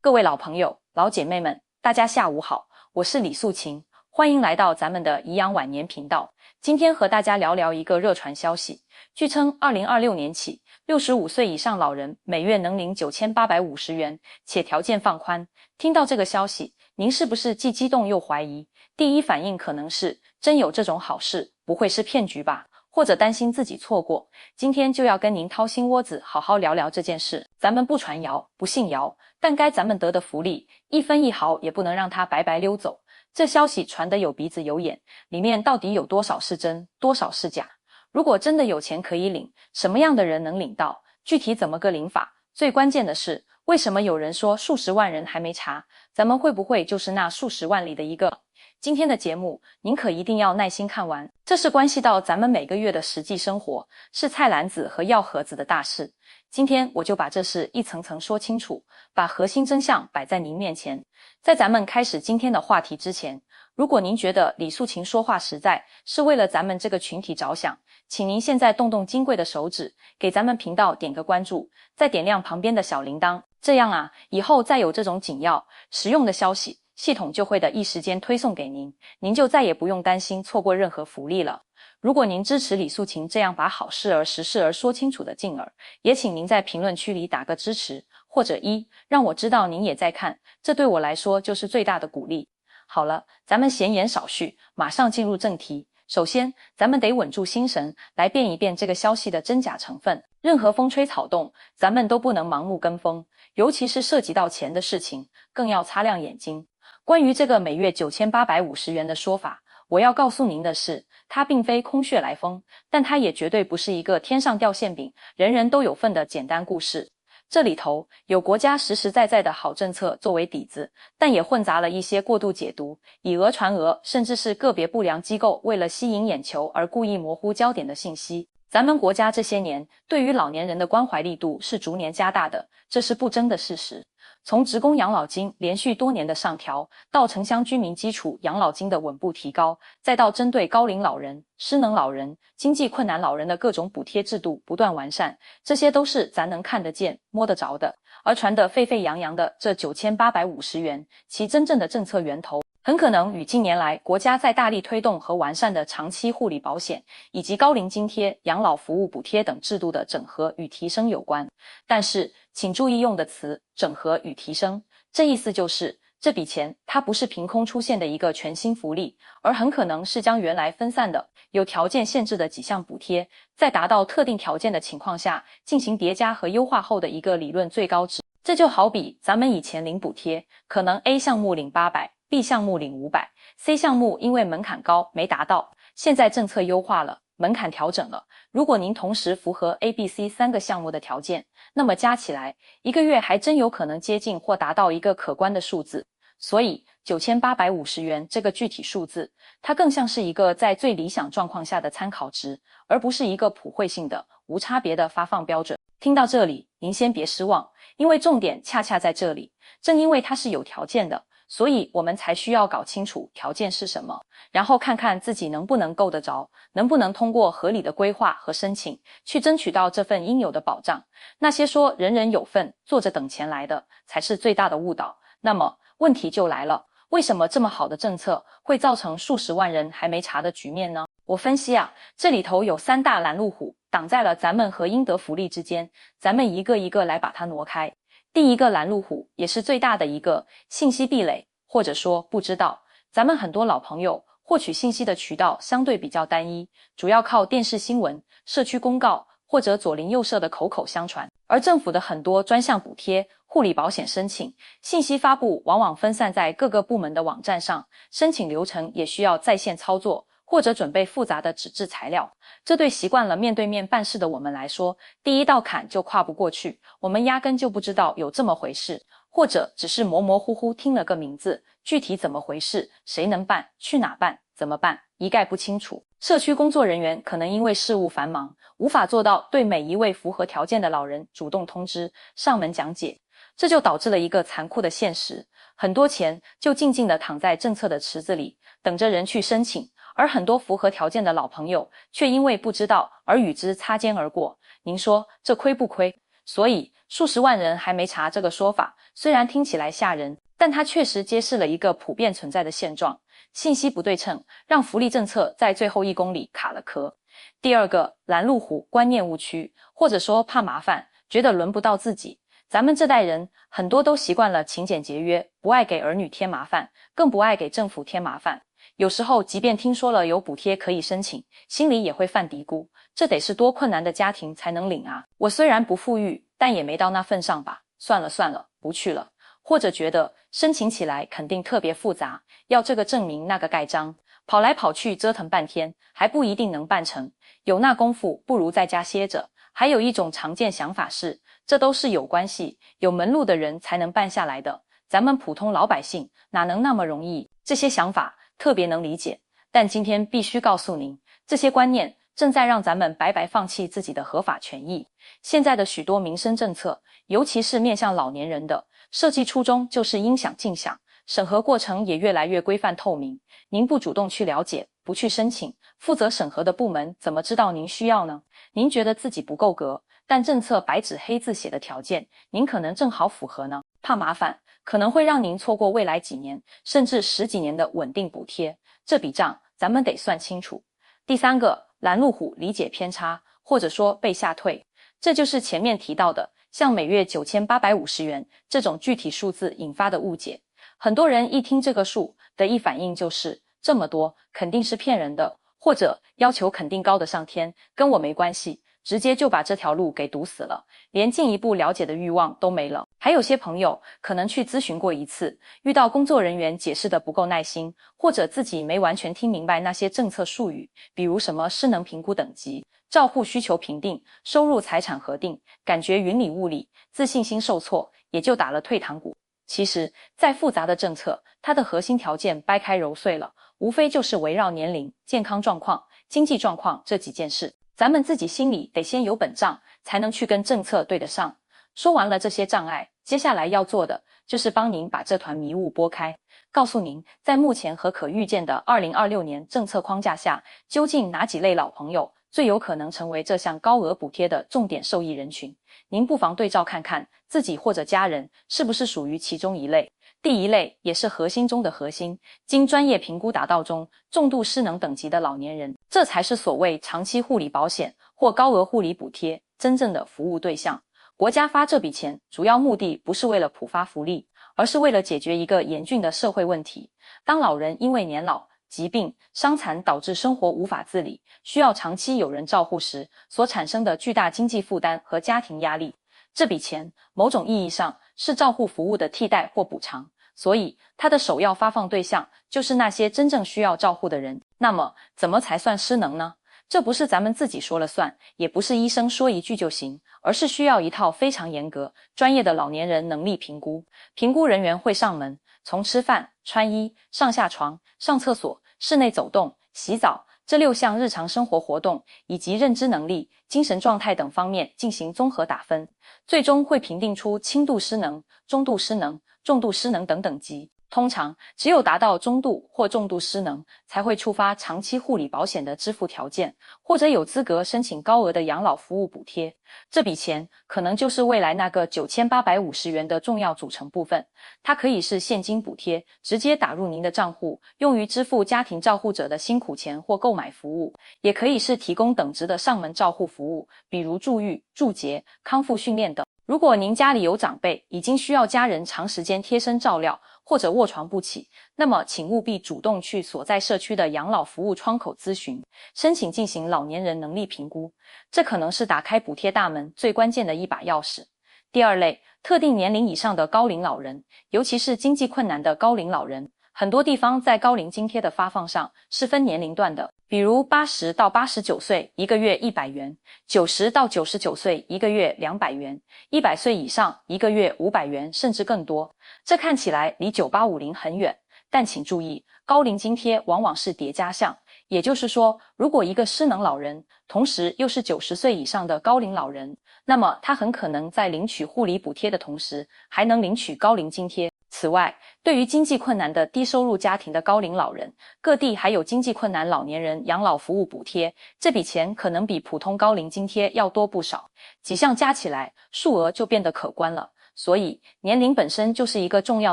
各位老朋友、老姐妹们，大家下午好，我是李素琴，欢迎来到咱们的颐养晚年频道。今天和大家聊聊一个热传消息。据称2026年起，65岁以上老人每月能领9850元，且条件放宽。听到这个消息，您是不是既激动又怀疑？第一反应可能是，真有这种好事，不会是骗局吧？或者担心自己错过。今天就要跟您掏心窝子好好聊聊这件事。咱们不传谣，不信谣，但该咱们得的福利，一分一毫也不能让它白白溜走。这消息传得有鼻子有眼，里面到底有多少是真，多少是假？如果真的有钱可以领，什么样的人能领到？具体怎么个领法？最关键的是，为什么有人说数十万人还没查？咱们会不会就是那数十万里的一个？今天的节目您可一定要耐心看完，这是关系到咱们每个月的实际生活，是菜篮子和药盒子的大事。今天我就把这事一层层说清楚，把核心真相摆在您面前。在咱们开始今天的话题之前，如果您觉得李素琴说话实在，是为了咱们这个群体着想，请您现在动动金贵的手指，给咱们频道点个关注，再点亮旁边的小铃铛，这样以后再有这种紧要、实用的消息，系统就会的一时间推送给您，您就再也不用担心错过任何福利了。如果您支持李素琴这样把好事儿实事儿说清楚的劲儿，也请您在评论区里打个支持，或者让我知道您也在看，这对我来说就是最大的鼓励。好了，咱们闲言少叙，马上进入正题。首先，咱们得稳住心神，来辨一辨这个消息的真假成分。任何风吹草动，咱们都不能盲目跟风，尤其是涉及到钱的事情，更要擦亮眼睛。关于这个每月9850元的说法，我要告诉您的是，它并非空穴来风，但它也绝对不是一个天上掉馅饼，人人都有份的简单故事。这里头有国家实实在在的好政策作为底子，但也混杂了一些过度解读、以讹传讹，甚至是个别不良机构为了吸引眼球而故意模糊焦点的信息。咱们国家这些年对于老年人的关怀力度是逐年加大的，这是不争的事实。从职工养老金连续多年的上调，到城乡居民基础养老金的稳步提高，再到针对高龄老人、失能老人、经济困难老人的各种补贴制度不断完善，这些都是咱能看得见、摸得着的。而传得沸沸扬扬的这9850元，其真正的政策源头，很可能与近年来国家在大力推动和完善的长期护理保险，以及高龄津贴、养老服务补贴等制度的整合与提升有关。但是，请注意用的词，整合与提升，这意思就是这笔钱它不是凭空出现的一个全新福利，而很可能是将原来分散的、有条件限制的几项补贴，在达到特定条件的情况下进行叠加和优化后的一个理论最高值。这就好比咱们以前领补贴，可能 A 项目领800，B 项目领500，C 项目因为门槛高没达到，现在政策优化了，门槛调整了，如果您同时符合 A、B、C 3个项目的条件，那么加起来一个月还真有可能接近或达到一个可观的数字。所以9850元这个具体数字，它更像是一个在最理想状况下的参考值，而不是一个普惠性的、无差别的发放标准。听到这里，您先别失望，因为重点恰恰在这里。正因为它是有条件的，所以我们才需要搞清楚条件是什么，然后看看自己能不能够得着，能不能通过合理的规划和申请，去争取到这份应有的保障。那些说人人有份，坐着等钱来的，才是最大的误导。那么问题就来了，为什么这么好的政策会造成数十万人还没查的局面呢？我分析这里头有3大拦路虎挡在了咱们和应得福利之间，咱们一个一个来把它挪开。第一个拦路虎，也是最大的一个，信息壁垒，或者说不知道。咱们很多老朋友获取信息的渠道相对比较单一，主要靠电视新闻、社区公告或者左邻右舍的口口相传。而政府的很多专项补贴、护理保险申请，信息发布往往分散在各个部门的网站上，申请流程也需要在线操作，或者准备复杂的纸质材料。这对习惯了面对面办事的我们来说，第一道坎就跨不过去，我们压根就不知道有这么回事，或者只是模模糊糊听了个名字，具体怎么回事，谁能办，去哪办，怎么办，一概不清楚。社区工作人员可能因为事务繁忙，无法做到对每一位符合条件的老人主动通知、上门讲解，这就导致了一个残酷的现实，很多钱就静静地躺在政策的池子里，等着人去申请，而很多符合条件的老朋友却因为不知道而与之擦肩而过。您说这亏不亏？所以数十万人还没查这个说法，虽然听起来吓人，但它确实揭示了一个普遍存在的现状，信息不对称让福利政策在最后1公里卡了壳。第二个，拦路虎观念误区，或者说怕麻烦，觉得轮不到自己。咱们这代人很多都习惯了勤俭节约，不爱给儿女添麻烦，更不爱给政府添麻烦。有时候即便听说了有补贴可以申请，心里也会犯嘀咕，这得是多困难的家庭才能领啊，我虽然不富裕，但也没到那份上吧，算了算了，不去了。或者觉得申请起来肯定特别复杂，要这个证明那个盖章，跑来跑去折腾半天，还不一定能办成，有那功夫不如在家歇着。还有一种常见想法是，这都是有关系、有门路的人才能办下来的，咱们普通老百姓哪能那么容易？这些想法特别能理解，但今天必须告诉您，这些观念正在让咱们白白放弃自己的合法权益。现在的许多民生政策，尤其是面向老年人的，设计初衷就是应享尽享，审核过程也越来越规范透明。您不主动去了解，不去申请，负责审核的部门怎么知道您需要呢？您觉得自己不够格，但政策白纸黑字写的条件，您可能正好符合呢。怕麻烦，可能会让您错过未来几年，甚至10几年的稳定补贴，这笔账咱们得算清楚。第三个，拦路虎理解偏差，或者说被吓退，这就是前面提到的，像每月9850元这种具体数字引发的误解。很多人一听这个数的一反应就是这么多肯定是骗人的，或者要求肯定高得上天，跟我没关系，直接就把这条路给堵死了，连进一步了解的欲望都没了。还有些朋友可能去咨询过一次，遇到工作人员解释的不够耐心，或者自己没完全听明白那些政策术语，比如什么失能评估等级、照护需求评定、收入财产核定，感觉云里雾里，自信心受挫，也就打了退堂鼓。其实再复杂的政策，它的核心条件掰开揉碎了，无非就是围绕年龄、健康状况、经济状况这几件事。咱们自己心里得先有本账，才能去跟政策对得上。说完了这些障碍，接下来要做的就是帮您把这团迷雾拨开，告诉您在目前和可预见的2026年政策框架下，究竟哪几类老朋友最有可能成为这项高额补贴的重点受益人群。您不妨对照看看自己或者家人是不是属于其中一类。第一类也是核心中的核心，经专业评估达到中重度失能等级的老年人，这才是所谓长期护理保险或高额护理补贴真正的服务对象。国家发这笔钱主要目的不是为了普发福利，而是为了解决一个严峻的社会问题。当老人因为年老、疾病、伤残导致生活无法自理，需要长期有人照护时所产生的巨大经济负担和家庭压力，这笔钱某种意义上是照护服务的替代或补偿，所以它的首要发放对象就是那些真正需要照护的人。那么怎么才算失能呢？这不是咱们自己说了算，也不是医生说一句就行，而是需要一套非常严格、专业的老年人能力评估。评估人员会上门，从吃饭、穿衣、上下床、上厕所、室内走动、洗澡这6项日常生活活动以及认知能力、精神状态等方面进行综合打分，最终会评定出轻度失能、中度失能、重度失能等等级。通常只有达到中度或重度失能，才会触发长期护理保险的支付条件，或者有资格申请高额的养老服务补贴。这笔钱可能就是未来那个9850元的重要组成部分。它可以是现金补贴，直接打入您的账户，用于支付家庭照护者的辛苦钱或购买服务，也可以是提供等值的上门照护服务，比如住育、住节、康复训练等。如果您家里有长辈已经需要家人长时间贴身照料，或者卧床不起，那么请务必主动去所在社区的养老服务窗口咨询，申请进行老年人能力评估，这可能是打开补贴大门最关键的一把钥匙。第二类，特定年龄以上的高龄老人，尤其是经济困难的高龄老人，很多地方在高龄津贴的发放上是分年龄段的，比如80到89岁一个月100元，90到99岁一个月200元，100岁以上一个月500元甚至更多。这看起来离9850很远，但请注意，高龄津贴往往是叠加项，也就是说，如果一个失能老人同时又是90岁以上的高龄老人，那么他很可能在领取护理补贴的同时还能领取高龄津贴。此此外，对于经济困难的低收入家庭的高龄老人，各地还有经济困难老年人养老服务补贴，这笔钱可能比普通高龄津贴要多不少，几项加起来，数额就变得可观了。所以，年龄本身就是一个重要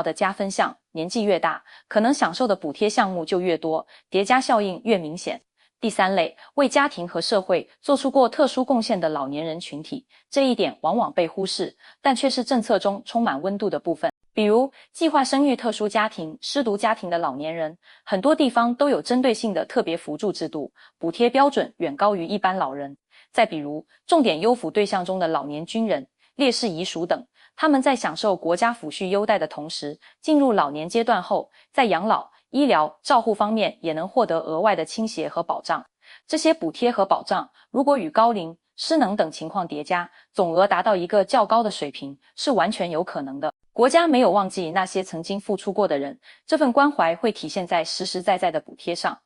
的加分项，年纪越大，可能享受的补贴项目就越多，叠加效应越明显。第三类，为家庭和社会做出过特殊贡献的老年人群体，这一点往往被忽视，但却是政策中充满温度的部分。比如，计划生育特殊家庭、失独家庭的老年人，很多地方都有针对性的特别扶助制度，补贴标准远高于一般老人。再比如，重点优抚对象中的老年军人、烈士遗属等，他们在享受国家抚恤优待的同时，进入老年阶段后，在养老、医疗、照护方面也能获得额外的倾斜和保障。这些补贴和保障，如果与高龄、失能等情况叠加，总额达到一个较高的水平，是完全有可能的。国家没有忘记那些曾经付出过的人，这份关怀会体现在实实在在的补贴上。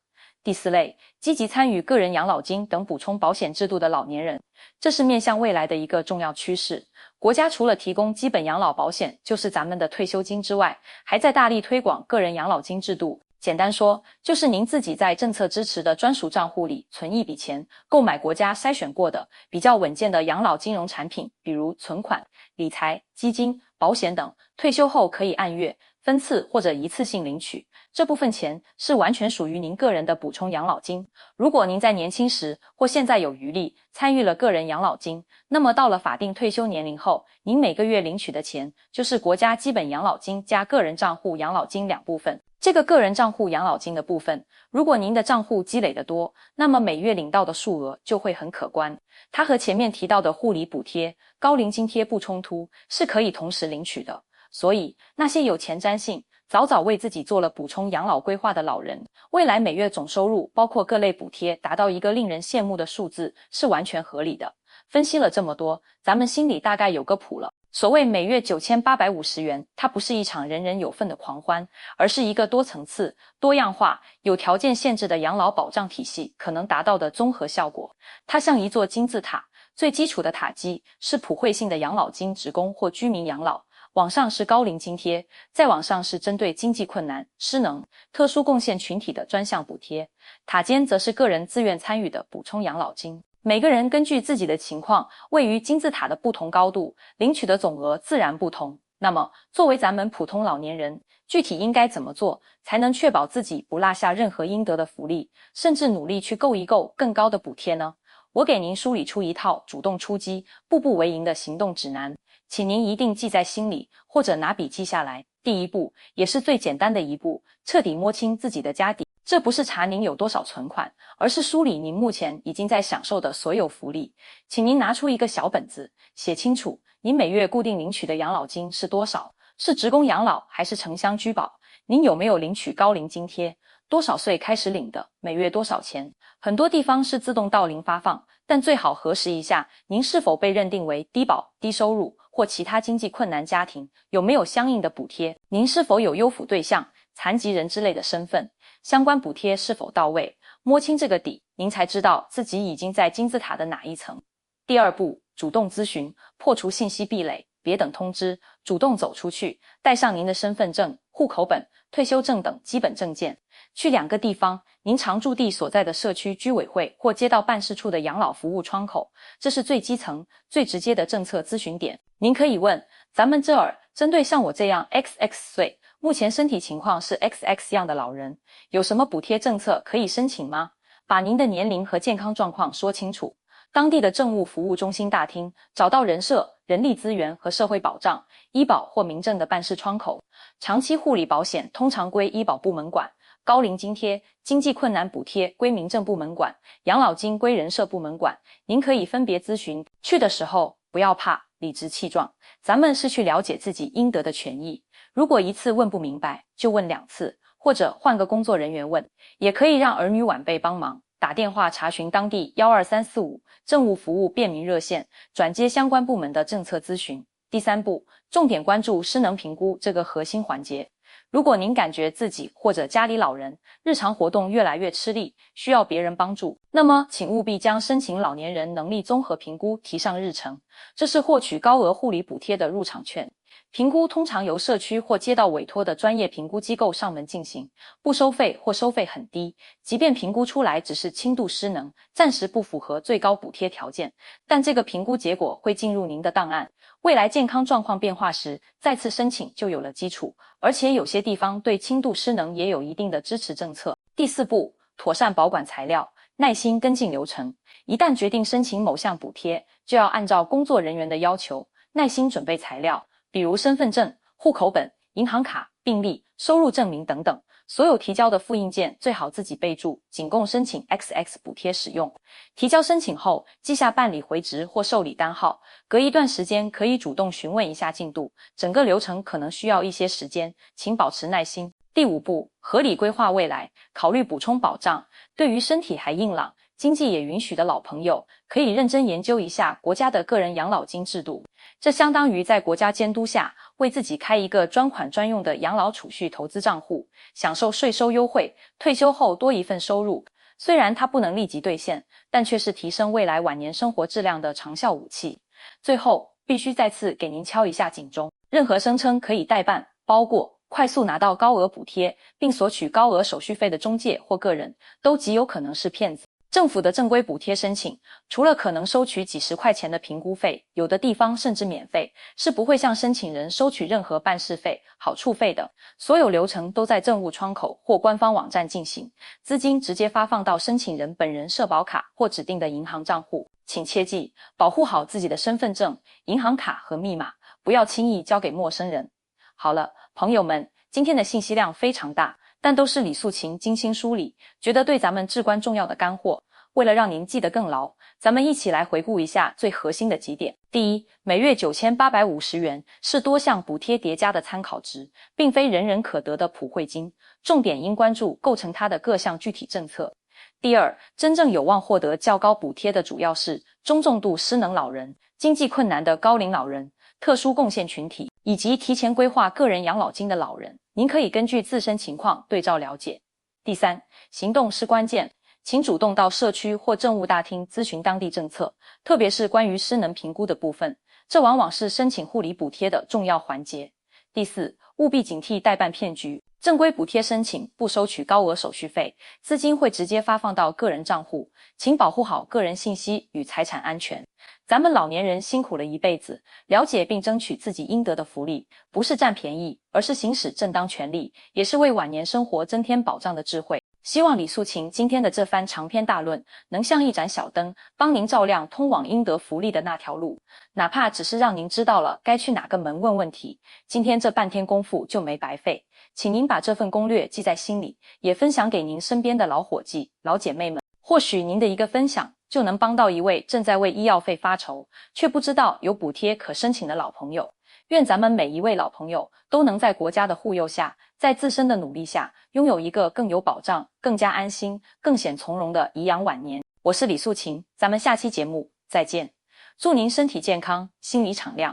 第四类，积极参与个人养老金等补充保险制度的老年人，这是面向未来的一个重要趋势。国家除了提供基本养老保险，就是咱们的退休金之外，还在大力推广个人养老金制度。简单说，就是您自己在政策支持的专属账户里存一笔钱，购买国家筛选过的比较稳健的养老金融产品，比如存款、理财、基金、保险等，退休后可以按月、分次或者一次性领取。这部分钱是完全属于您个人的补充养老金。如果您在年轻时或现在有余力参与了个人养老金，那么到了法定退休年龄后，您每个月领取的钱就是国家基本养老金加个人账户养老金两部分。这个个人账户养老金的部分，如果您的账户积累得多，那么每月领到的数额就会很可观。它和前面提到的护理补贴、高龄津贴不冲突，是可以同时领取的。所以，那些有前瞻性、早早为自己做了补充养老规划的老人，未来每月总收入包括各类补贴达到一个令人羡慕的数字，是完全合理的。分析了这么多，咱们心里大概有个谱了。所谓每月9850元，它不是一场人人有份的狂欢，而是一个多层次、多样化、有条件限制的养老保障体系可能达到的综合效果。它像一座金字塔，最基础的塔基是普惠性的养老金职工或居民养老，往上是高龄津贴，再往上是针对经济困难、失能、特殊贡献群体的专项补贴，塔尖则是个人自愿参与的补充养老金。每个人根据自己的情况，位于金字塔的不同高度，领取的总额自然不同。那么，作为咱们普通老年人，具体应该怎么做，才能确保自己不落下任何应得的福利，甚至努力去够一够更高的补贴呢？我给您梳理出一套主动出击、步步为营的行动指南，请您一定记在心里，或者拿笔记下来。第一步，也是最简单的一步，彻底摸清自己的家底。这不是查您有多少存款，而是梳理您目前已经在享受的所有福利。请您拿出一个小本子，写清楚您每月固定领取的养老金是多少，是职工养老还是城乡居保？您有没有领取高龄津贴？多少岁开始领的？每月多少钱？很多地方是自动到龄发放，但最好核实一下您是否被认定为低保、低收入或其他经济困难家庭，有没有相应的补贴？您是否有优抚对象、残疾人之类的身份？相关补贴是否到位？摸清这个底，您才知道自己已经在金字塔的哪一层。第二步，主动咨询，破除信息壁垒，别等通知，主动走出去，带上您的身份证、户口本、退休证等基本证件，去2个地方，您常住地所在的社区居委会或街道办事处的养老服务窗口，这是最基层、最直接的政策咨询点。您可以问，咱们这儿针对像我这样 XX 岁，目前身体情况是 XX 样的老人，有什么补贴政策可以申请吗？把您的年龄和健康状况说清楚。当地的政务服务中心大厅，找到人社、人力资源和社会保障、医保或民政的办事窗口。长期护理保险通常归医保部门管，高龄津贴、经济困难补贴归民政部门管，养老金归人社部门管。您可以分别咨询，去的时候不要怕，理直气壮。咱们是去了解自己应得的权益。如果一次问不明白，就问2次，或者换个工作人员问，也可以让儿女晚辈帮忙。打电话查询当地12345政务服务便民热线，转接相关部门的政策咨询。第3步，重点关注失能评估这个核心环节。如果您感觉自己或者家里老人日常活动越来越吃力，需要别人帮助，那么请务必将申请老年人能力综合评估提上日程。这是获取高额护理补贴的入场券。评估通常由社区或街道委托的专业评估机构上门进行，不收费或收费很低，即便评估出来只是轻度失能，暂时不符合最高补贴条件，但这个评估结果会进入您的档案，未来健康状况变化时再次申请就有了基础，而且有些地方对轻度失能也有一定的支持政策。第4步，妥善保管材料，耐心跟进流程。一旦决定申请某项补贴，就要按照工作人员的要求，耐心准备材料，比如身份证、户口本、银行卡、病历、收入证明等等。所有提交的复印件最好自己备注，仅供申请 XX 补贴使用。提交申请后，记下办理回执或受理单号，隔一段时间可以主动询问一下进度，整个流程可能需要一些时间，请保持耐心。第5步，合理规划未来，考虑补充保障。对于身体还硬朗、经济也允许的老朋友，可以认真研究一下国家的个人养老金制度。这相当于在国家监督下，为自己开一个专款专用的养老储蓄投资账户，享受税收优惠，退休后多一份收入。虽然它不能立即兑现，但却是提升未来晚年生活质量的长效武器。最后，必须再次给您敲一下警钟，任何声称可以代办、包过、快速拿到高额补贴，并索取高额手续费的中介或个人，都极有可能是骗子。政府的正规补贴申请，除了可能收取几十块钱的评估费，有的地方甚至免费，是不会向申请人收取任何办事费、好处费的。所有流程都在政务窗口或官方网站进行，资金直接发放到申请人本人社保卡或指定的银行账户。请切记，保护好自己的身份证、银行卡和密码，不要轻易交给陌生人。好了，朋友们，今天的信息量非常大，但都是李素琴精心梳理，觉得对咱们至关重要的干货。为了让您记得更牢，咱们一起来回顾一下最核心的几点。第一，每月9850元是多项补贴叠加的参考值，并非人人可得的普惠金，重点应关注构成它的各项具体政策。第二，真正有望获得较高补贴的主要是中重度失能老人、经济困难的高龄老人、特殊贡献群体，以及提前规划个人养老金的老人。您可以根据自身情况对照了解。第三，行动是关键，请主动到社区或政务大厅咨询当地政策，特别是关于失能评估的部分，这往往是申请护理补贴的重要环节。第四，务必警惕代办骗局，正规补贴申请不收取高额手续费，资金会直接发放到个人账户，请保护好个人信息与财产安全。咱们老年人辛苦了一辈子，了解并争取自己应得的福利，不是占便宜，而是行使正当权利，也是为晚年生活增添保障的智慧。希望李素琴今天的这番长篇大论能像一盏小灯，帮您照亮通往应得福利的那条路，哪怕只是让您知道了该去哪个门问问题，今天这半天功夫就没白费。请您把这份攻略记在心里，也分享给您身边的老伙计、老姐妹们，或许您的一个分享就能帮到一位正在为医药费发愁，却不知道有补贴可申请的老朋友。愿咱们每一位老朋友都能在国家的护佑下，在自身的努力下，拥有一个更有保障、更加安心、更显从容的颐养晚年。我是李素琴，咱们下期节目再见。祝您身体健康，心里敞亮。